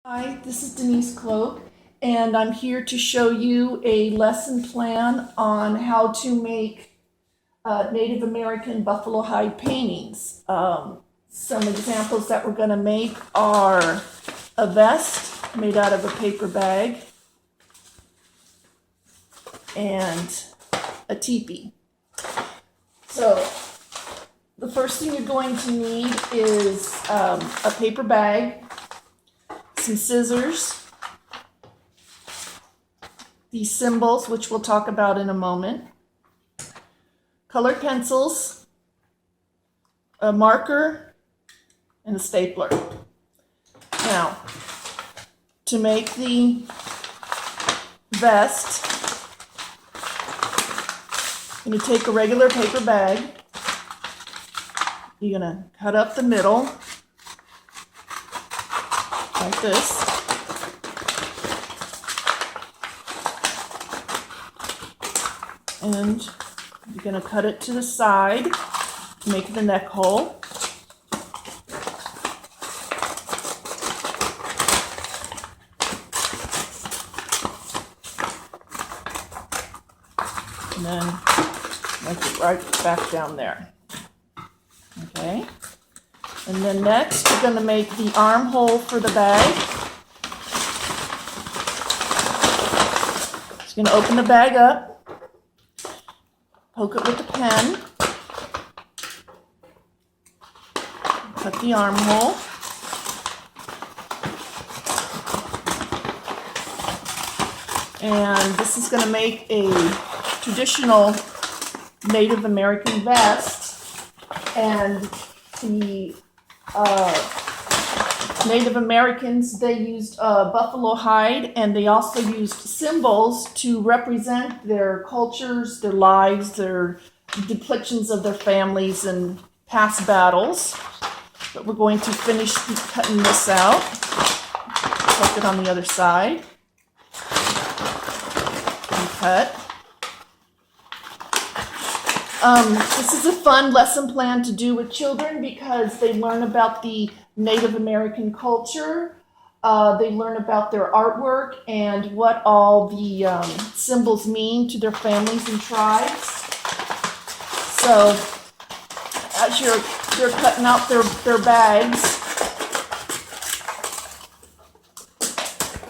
Hi, this is Denise Cloak, and I'm here to show you a lesson plan on how to make Native American buffalo hide paintings. Some examples that we're going to make are a vest made out of a paper bag and a teepee. So the first thing you're going to need is a paper bag, some scissors, these symbols, which we'll talk about in a moment, colored pencils, a marker, and a stapler. Now, to make the vest, you're going to take a regular paper bag, you're going to cut up the middle like this. And you're going to cut it to the side to make the neck hole. And then make it right back down there. Okay. And then next, we're going to make the armhole for the bag. Just going to open the bag up, poke it with a pen, cut the armhole. And this is going to make a traditional Native American vest. And the Native Americans, they used buffalo hide, and they also used symbols to represent their cultures, their lives, their depictions of their families and past battles. But we're going to finish cutting this out. Poke it on the other side. And cut. This is a fun lesson plan to do with children because they learn about the Native American culture, they learn about their artwork and what all the symbols mean to their families and tribes. So as they're cutting out their bags,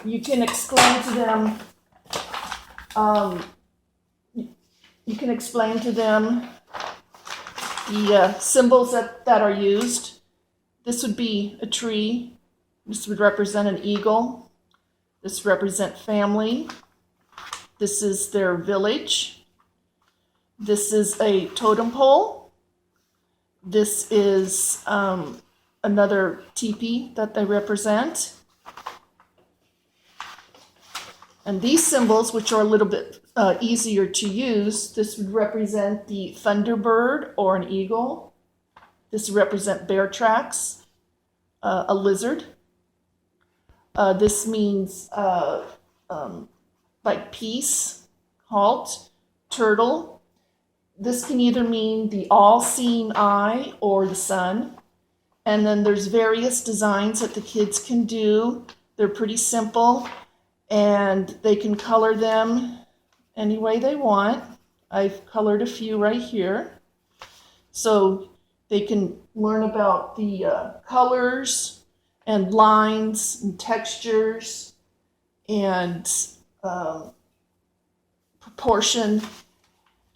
you can explain to them the symbols that are used. This would be a tree. This would represent an eagle. This represent family. This is their village. This is a totem pole. This is another teepee that they represent. And these symbols, which are a little bit easier to use, this would represent the thunderbird or an eagle. This would represent bear tracks, a lizard. This means like peace, halt, turtle. This can either mean the all-seeing eye or the sun. And then there's various designs that the kids can do. They're pretty simple, and they can color them any way they want. I've colored a few right here. So they can learn about the colors and lines and textures and proportion.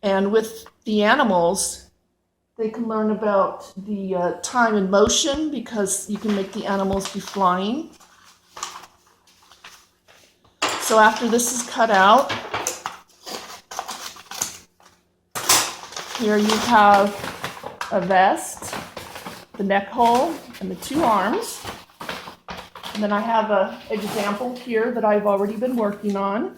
And with the animals, they can learn about the time and motion because you can make the animals be flying. So after this is cut out, here you have a vest, the neck hole, and the two arms. And then I have an example here that I've already been working on.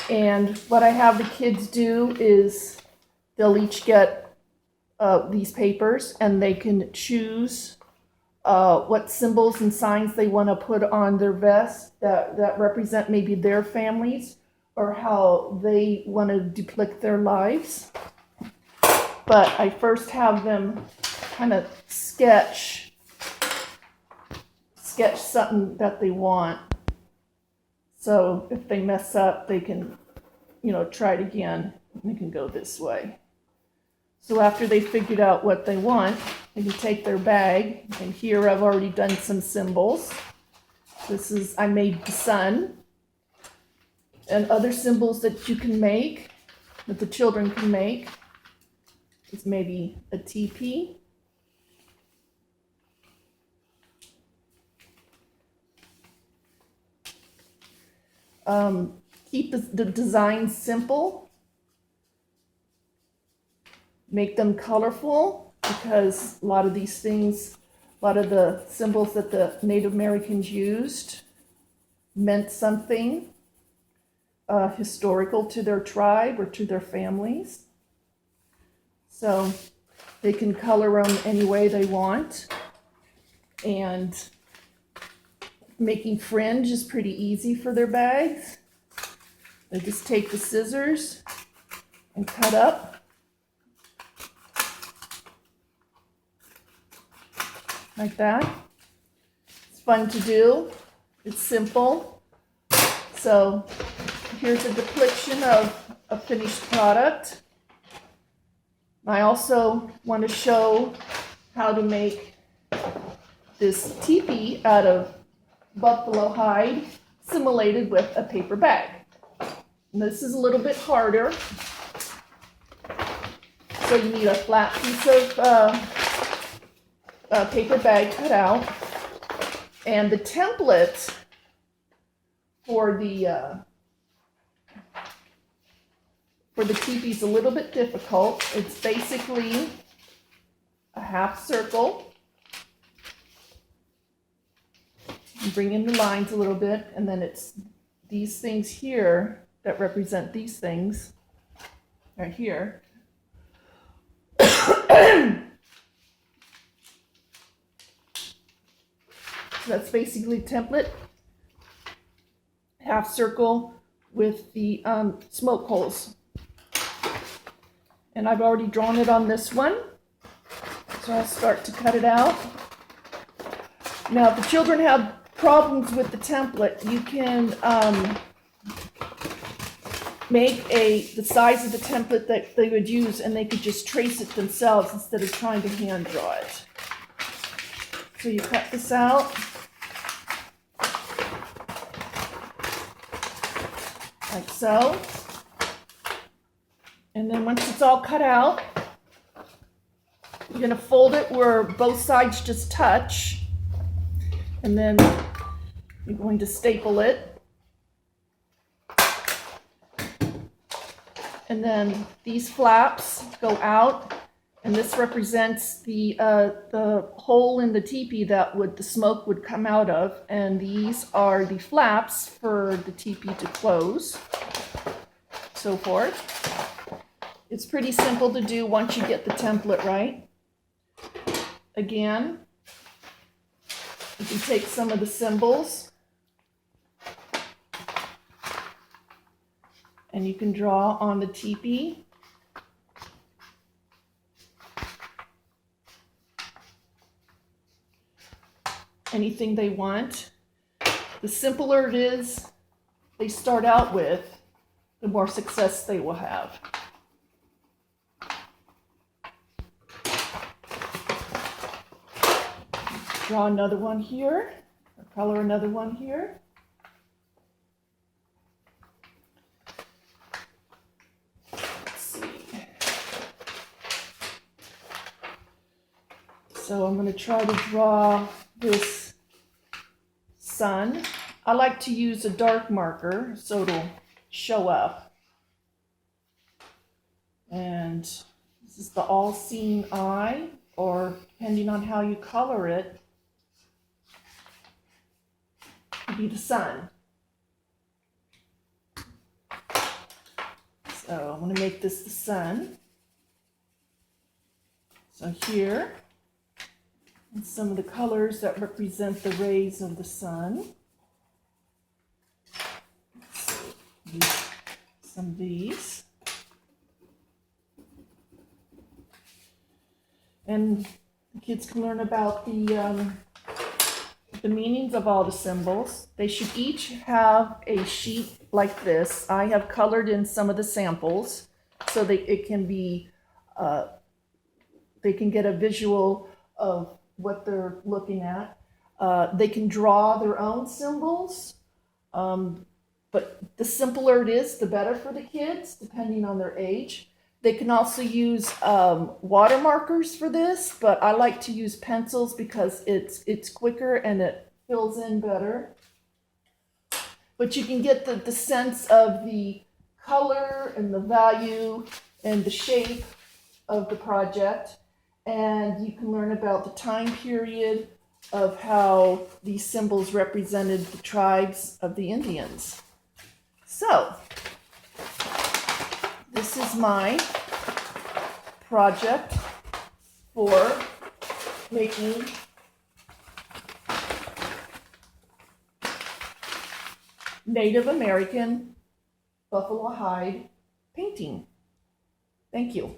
And what I have the kids do is they'll each get these papers, and they can choose what symbols and signs they want to put on their vest that represent maybe their families or how they want to depict their lives. But I first have them kind of sketch sketch something that they want. So if they mess up, they can, try it again. They can go this way. So after they figured out what they want, they can take their bag, and here I've already done some symbols. I made the sun, and other symbols that you can make, that the children can make, is maybe a teepee. Keep the design simple. Make them colorful, because a lot of these things, a lot of the symbols that the Native Americans used meant something historical to their tribe or to their families. So they can color them any way they want. And making fringe is pretty easy for their bags. They just take the scissors and cut up. Like that. It's fun to do. It's simple. So here's a depiction of a finished product. I also want to show how to make this teepee out of buffalo hide simulated with a paper bag. And this is a little bit harder. So you need a flat piece of paper bag cut out. And the template for the teepee is a little bit difficult. It's basically a half circle. You bring in the lines a little bit, and then it's these things here that represent these things right here. So that's basically template. Half circle with the smoke holes. And I've already drawn it on this one. So I'll start to cut it out. Now, if the children have problems with the template, you can make the size of the template that they would use, and they could just trace it themselves instead of trying to hand draw it. So you cut this out. Like so. And then once it's all cut out, you're going to fold it where both sides just touch. And then you're going to staple it. And then these flaps go out, and this represents the hole in the teepee that the smoke would come out of. And these are the flaps for the teepee to close, so forth. It's pretty simple to do once you get the template right. Again, you can take some of the symbols and you can draw on the teepee. Anything they want. The simpler it is they start out with, the more success they will have. Draw another one here, or color another one here. Let's see. So I'm going to try to draw this sun. I like to use a dark marker so it'll show up. And this is the all-seeing eye, or depending on how you color it, be the sun. So I'm going to make this the sun. So here, and some of the colors that represent the rays of the sun. Use some of these. And the kids can learn about the the meanings of all the symbols. They should each have a sheet like this. I have colored in some of the samples so that it can be, they can get a visual of what they're looking at. They can draw their own symbols, but the simpler it is, the better for the kids, depending on their age. They can also use water markers for this, but I like to use pencils because it's quicker and it fills in better. But you can get the sense of the color and the value and the shape of the project. And you can learn about the time period of how these symbols represented the tribes of the Indians. So, this is my project for making Native American buffalo hide painting. Thank you.